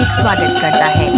हार्दिक स्वागत करता है।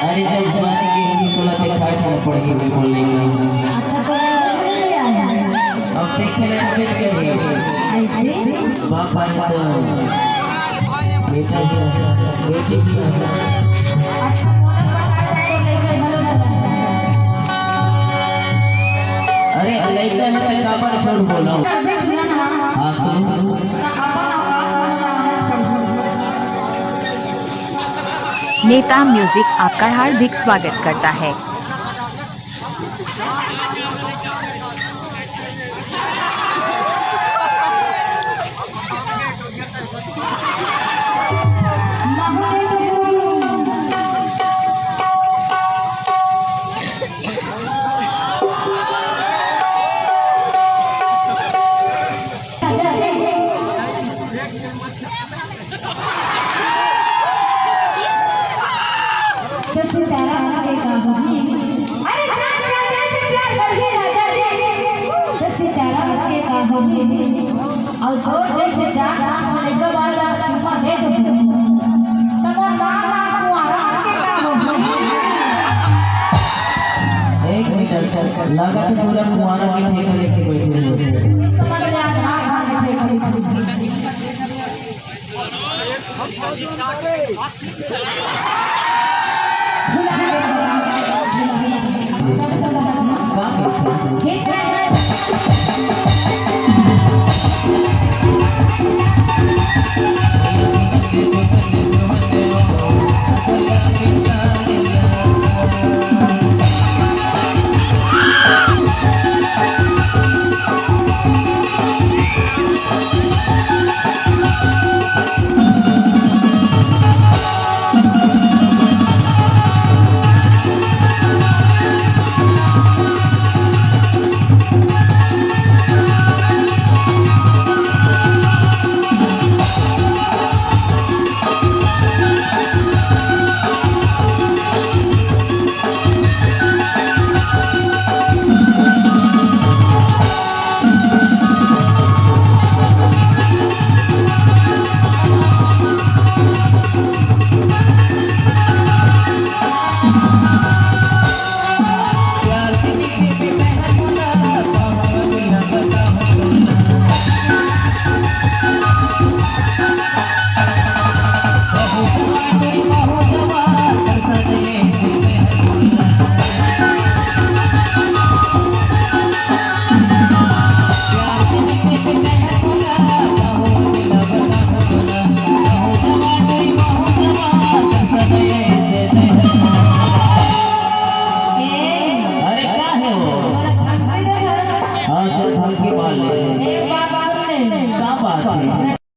अरे जब बुलाने की उनकी बोला दिखाई से पड़ेगी भी बोलने की। अच्छा तो अब देखे ले बेच के ऐसे बाप आए तो बेटा की बेटी की अच्छा मोने पता है तो लेकर हेलो अरे लड़का है तो काबर छोड़ बोला हां तो नेता म्यूजिक आपका हार्दिक स्वागत करता है। और दो जैसे चार चले के बाद चुम्मा दे दो तब मामा कुआरा के का हो एक मिनट लगा तो पूरा कुआरा की ठेका लेके बैठे हो समझ ले आप मां के ठेका